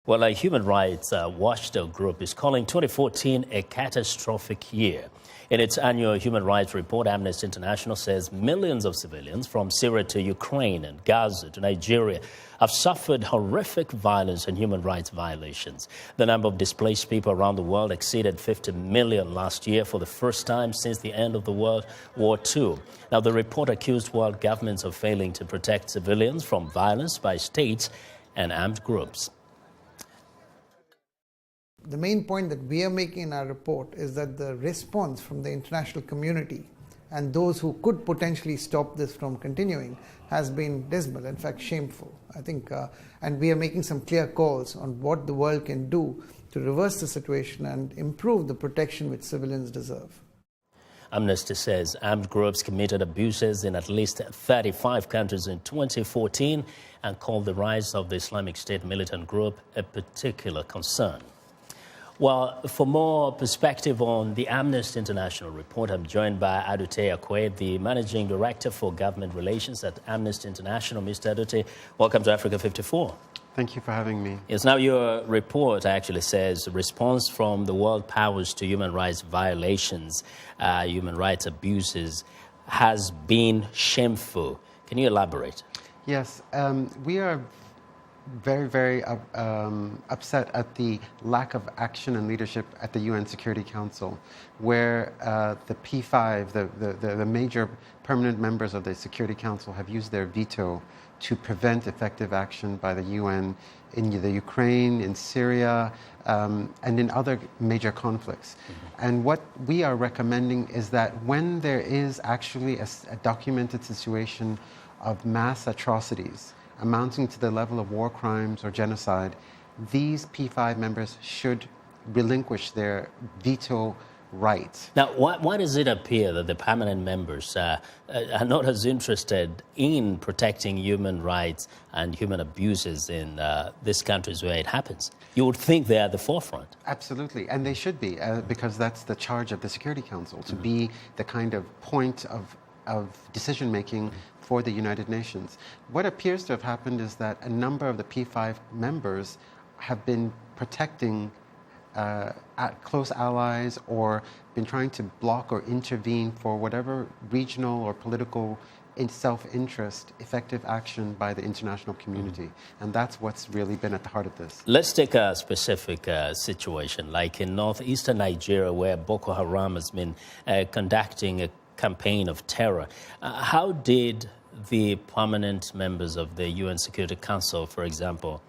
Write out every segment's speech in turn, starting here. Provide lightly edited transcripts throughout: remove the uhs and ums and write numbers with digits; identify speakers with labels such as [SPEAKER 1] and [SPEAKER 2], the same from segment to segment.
[SPEAKER 1] Well, a human rights watchdog group is calling 2014 a catastrophic year. In its annual human rights report, Amnesty International says millions of civilians from Syria to Ukraine and Gaza to Nigeria have suffered horrific violence and human rights violations. The number of displaced people around the world exceeded 50 million last year for the first time since the end of the World War II. Now, the report accused world governments of failing to protect civilians from violence by states and armed groups.
[SPEAKER 2] The main point that we are making in our report is that the response from the international community and those who could potentially stop this from continuing has been dismal, in fact shameful. I think, and we are making some clear calls on what the world can do to reverse the situation and improve the protection which civilians deserve.
[SPEAKER 1] Amnesty says armed groups committed abuses in at least 35 countries in 2014 and called the rise of the Islamic State militant group a particular concern. Well, for more perspective on the Amnesty International report, I'm joined by Adotey Akwei, the Managing Director for Government Relations at Amnesty International. Mr. Adotey, welcome to Africa 54.
[SPEAKER 3] Thank you for having me.
[SPEAKER 1] Yes, now your report actually says response from the world powers to human rights violations, human rights abuses has been shameful. Can you elaborate?
[SPEAKER 3] Yes, we are very upset at the lack of action and leadership at the UN Security Council, where the P5, the major permanent members of the Security Council, have used their veto to prevent effective action by the UN in the Ukraine, in Syria, and in other major conflicts. Mm-hmm. And what we are recommending is that when there is actually a documented situation of mass atrocities amounting to the level of war crimes or genocide, these P5 members should relinquish their veto rights.
[SPEAKER 1] Now, why does it appear that the permanent members are not as interested in protecting human rights and human abuses in these countries where it happens? You would think they're at the forefront.
[SPEAKER 3] Absolutely, and they should be, because that's the charge of the Security Council, to be the kind of point of decision-making for the United Nations. What appears to have happened is that a number of the P5 members have been protecting close allies or been trying to block or intervene for whatever regional or political self-interest, effective action by the international community. And that's what's really been at the heart of this.
[SPEAKER 1] Let's take a specific situation, like in northeastern Nigeria, where Boko Haram has been conducting a campaign of terror. How did the permanent members of the UN Security Council, for example,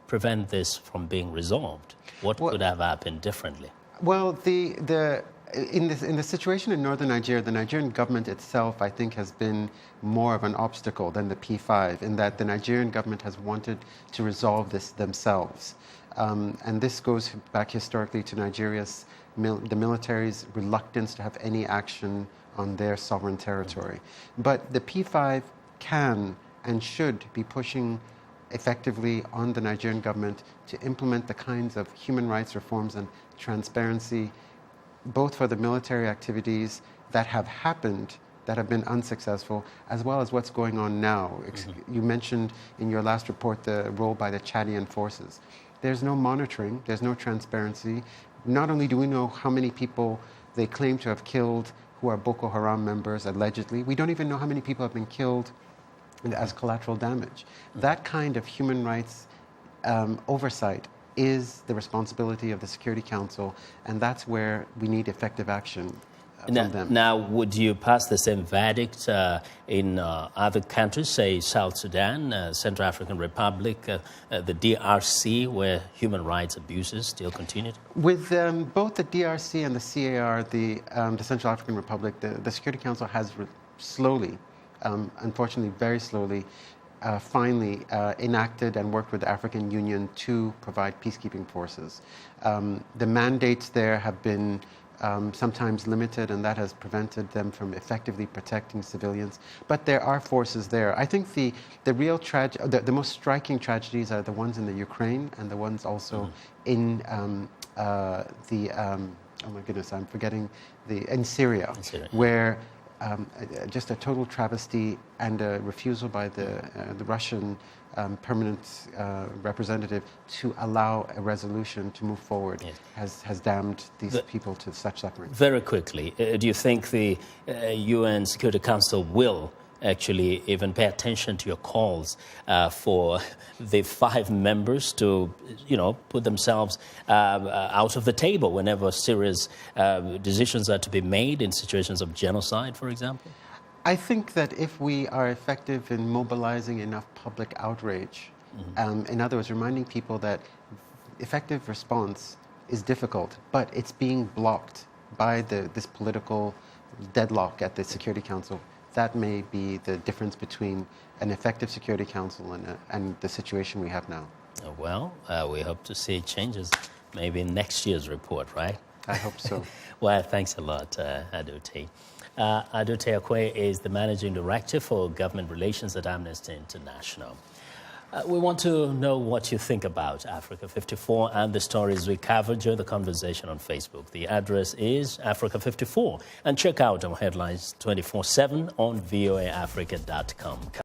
[SPEAKER 1] prevent this from being resolved? What could have happened differently?
[SPEAKER 3] Well, in the situation in northern Nigeria, the Nigerian government itself, I think, has been more of an obstacle than the P5, in that the Nigerian government has wanted to resolve this themselves. And this goes back historically to Nigeria's, the military's reluctance to have any action on their sovereign territory. But the P5 can and should be pushing effectively on the Nigerian government to implement the kinds of human rights reforms and transparency, both for the military activities that have happened, that have been unsuccessful, as well as what's going on now. You mentioned in your last report the role by the Chadian forces. There's no monitoring, there's no transparency. Not only do we know how many people they claim to have killed who are Boko Haram members, allegedly, we don't even know how many people have been killed as collateral damage. That kind of human rights oversight is the responsibility of the Security Council, and that's where we need effective action from them.
[SPEAKER 1] Now, would you pass the same verdict in other countries, say South Sudan, Central African Republic, the DRC, where human rights abuses still continued?
[SPEAKER 3] With both the DRC and the CAR, the Central African Republic, the Security Council has slowly, unfortunately very slowly, finally enacted and worked with the African Union to provide peacekeeping forces. The mandates there have been sometimes limited, and that has prevented them from effectively protecting civilians. But there are forces there. I think the real the most striking tragedies are the ones in the Ukraine and the ones also in oh my goodness, I'm forgetting in Syria, where just a total travesty and a refusal by the Russian permanent representative to allow a resolution to move forward has damned these people to such suffering.
[SPEAKER 1] Very quickly, do you think the UN Security Council will actually even pay attention to your calls for the 5 members to, put themselves out of the table whenever serious decisions are to be made in situations of genocide, for example?
[SPEAKER 3] I think that if we are effective in mobilizing enough public outrage, in other words, reminding people that effective response is difficult, but it's being blocked by this political deadlock at the Security Council, that may be the difference between an effective Security Council and the situation we have now.
[SPEAKER 1] Well, we hope to see changes maybe in next year's report, right?
[SPEAKER 3] I hope so.
[SPEAKER 1] Well, thanks a lot, Adotey. Adotey Akwei is the Managing Director for Government Relations at Amnesty International. We want to know what you think about Africa 54 and the stories we covered during the conversation on Facebook. The address is Africa 54, and check out our headlines 24/7 on voaafrica.com.